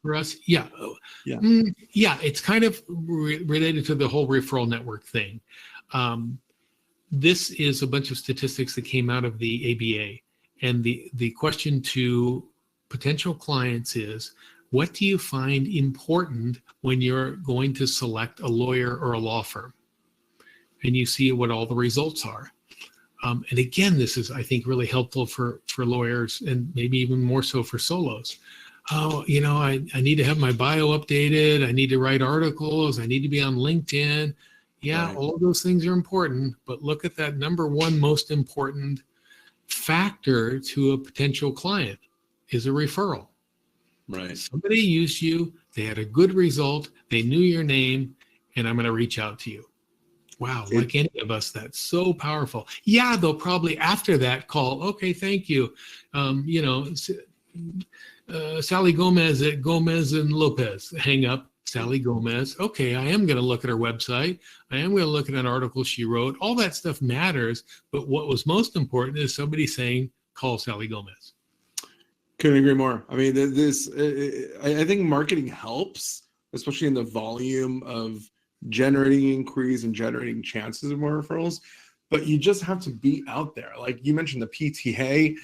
for us? Yeah. Yeah. Yeah, it's kind of related to the whole referral network thing. This is a bunch of statistics that came out of the ABA. And the question to potential clients is, what do you find important when you're going to select a lawyer or a law firm? And you see what all the results are. And again, this is, I think, really helpful for lawyers and maybe even more so for solos. Oh, I need to have my bio updated. I need to write articles. I need to be on LinkedIn. Yeah, Right. all of those things are important, but look at that number one most important factor to a potential client is a referral. Right. Somebody used you, they had a good result, they knew your name, and I'm going to reach out to you. Wow, like any of us, that's so powerful. Yeah, they'll probably after that call, okay, thank you. Sally Gomez at Gomez and Lopez. Hang up, Sally Gomez. Okay, I am going to look at her website. I am going to look at an article she wrote. All that stuff matters, but what was most important is somebody saying, call Sally Gomez. Couldn't agree more. I mean, I think marketing helps, especially in the volume of generating inquiries and generating chances of more referrals, but you just have to be out there. Like you mentioned the PTA,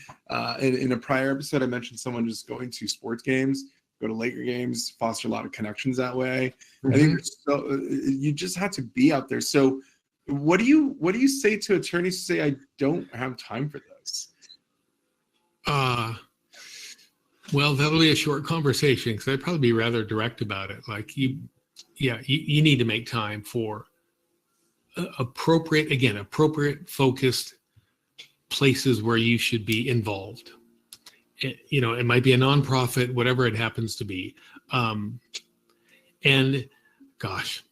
in a prior episode, I mentioned someone just going to sports games, go to Laker games, foster a lot of connections that way. I think you just have to be out there. So what do you say to attorneys who say, I don't have time for this? Well, that'll be a short conversation because I'd probably be rather direct about it. Like you need to make time for appropriate focused places where you should be involved. It might be a nonprofit, whatever it happens to be. And gosh,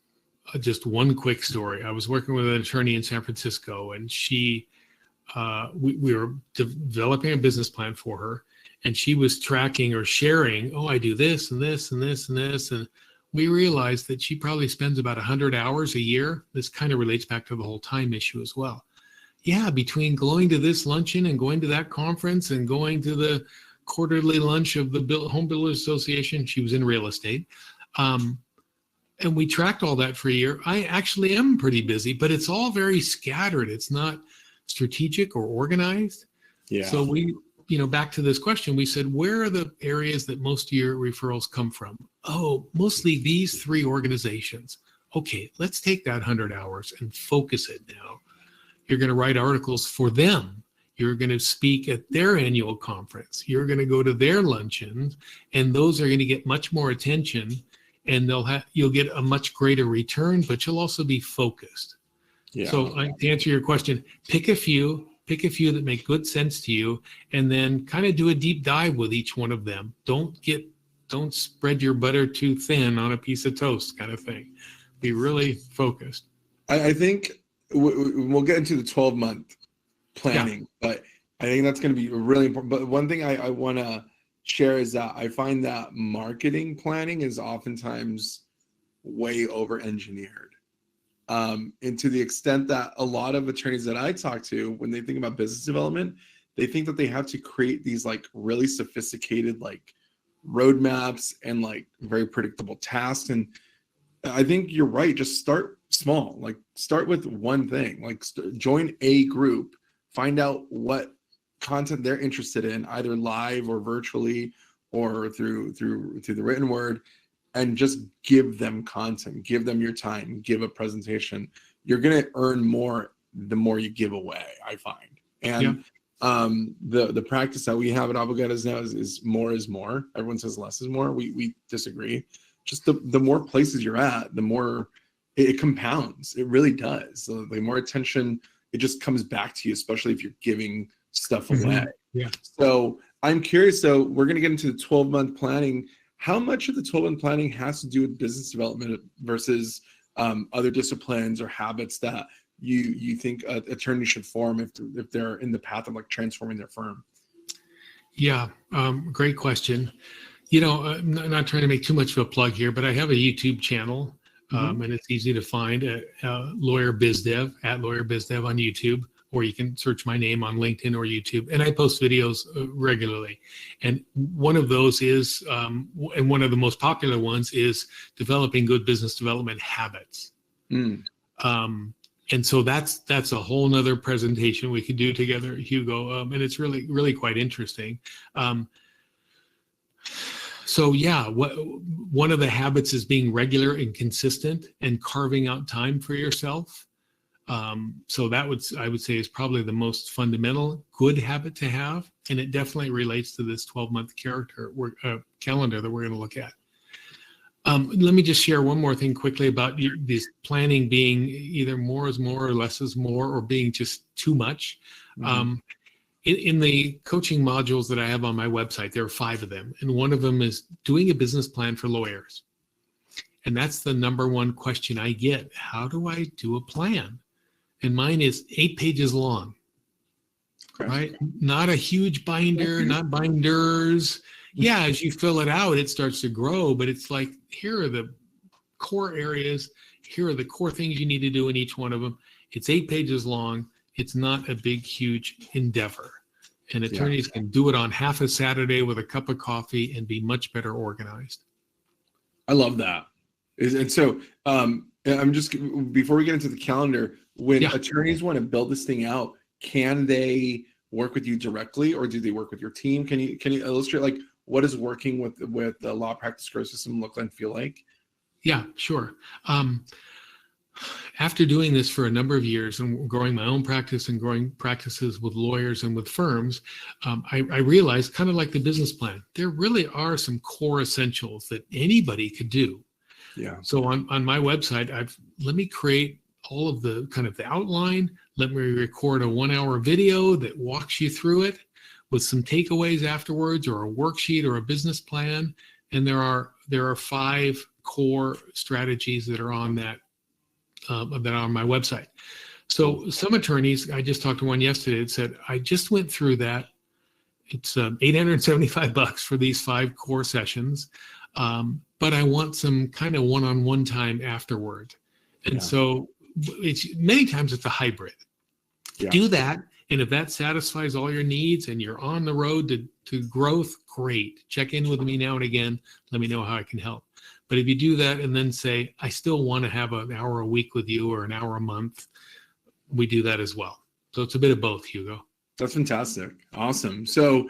just one quick story. I was working with an attorney in San Francisco, and we were developing a business plan for her, and she was tracking or sharing, I do this and this and this and this. And we realized that she probably spends about 100 hours a year. This kind of relates back to the whole time issue as well. Yeah, between going to this luncheon and going to that conference and going to the quarterly lunch of the Home Builders Association, she was in real estate. And we tracked all that for a year. I actually am pretty busy, but it's all very scattered. It's not strategic or organized. Yeah. So we, back to this question, we said, where are the areas that most of your referrals come from? Oh, mostly these three organizations. Okay, let's take that 100 hours and focus it now. You're going to write articles for them. You're going to speak at their annual conference. You're going to go to their luncheons, and those are going to get much more attention, and you'll get a much greater return, but you'll also be focused. Yeah. So to answer your question, pick a few that make good sense to you, and then kind of do a deep dive with each one of them. Don't spread your butter too thin on a piece of toast kind of thing. Be really focused. I think we'll get into the 12-month planning, but I think that's going to be really important. But one thing I want to share is that I find that marketing planning is oftentimes way over-engineered. And to the extent that a lot of attorneys that I talk to, when they think about business development, they think that they have to create these like really sophisticated like roadmaps and like very predictable tasks. And I think you're right. Just start small, like start with one thing, like join a group, find out what content they're interested in, either live or virtually or through the written word, and just give them content, give them your time, give a presentation. You're going to earn more the more you give away, I find. And the practice that we have at Abogados Now is more is more. Everyone says less is more. We disagree. Just the more places you're at, the more it compounds. It really does. So the more attention, it just comes back to you, especially if you're giving stuff away. Yeah. So I'm curious, though, we're going to get into the 12-month planning. How much of the 12-month planning has to do with business development versus other disciplines or habits that you think attorneys should form if they're in the path of like transforming their firm? Yeah, great question. I'm not trying to make too much of a plug here, but I have a YouTube channel, and it's easy to find at Lawyer Biz Dev, at Lawyer Biz Dev on YouTube. or you can search my name on LinkedIn or YouTube. And I post videos regularly. And one of those is, and one of the most popular ones is developing good business development habits. And so that's a whole nother presentation we could do together, Hugo. And it's really, really quite interesting. So yeah, one of the habits is being regular and consistent and carving out time for yourself. So that I would say is probably the most fundamental good habit to have. And it definitely relates to this 12-month calendar that we're going to look at. Let me just share one more thing quickly about this planning being either more is more or less is more, or being just too much. In the coaching modules that I have on my website, there are 5 of them. And one of them is doing a business plan for lawyers. And that's the number one question I get. How do I do a plan? And mine is 8 pages long, right? Not a huge binder, not binders. Yeah, as you fill it out, it starts to grow, but it's like, here are the core areas. Here are the core things you need to do in each one of them. It's 8 pages long. It's not a big, huge endeavor. And attorneys can do it on half a Saturday with a cup of coffee and be much better organized. I love that. And so I'm just, before we get into the calendar, when attorneys want to build this thing out, can they work with you directly, or do they work with your team? Can you illustrate, like, what does working with the law practice growth system look and feel like? Yeah, sure. After doing this for a number of years and growing my own practice and growing practices with lawyers and with firms, I realized, kind of like the business plan, there really are some core essentials that anybody could do. Yeah. So on my website, let me create all of the kind of the outline. Let me record a 1-hour video that walks you through it with some takeaways afterwards, or a worksheet or a business plan. And there are 5 core strategies that are on that on my website. So some attorneys, I just talked to one yesterday that said, I just went through that. It's $875 for these 5 core sessions, but I want some kind of one-on-one time afterward. And so many times it's a hybrid. Do that, and if that satisfies all your needs and you're on the road to growth, great. Check in with me now and again. Let me know how I can help. But if you do that and then say, I still want to have an hour a week with you or an hour a month, we do that as well. So it's a bit of both, Hugo. That's fantastic. Awesome. So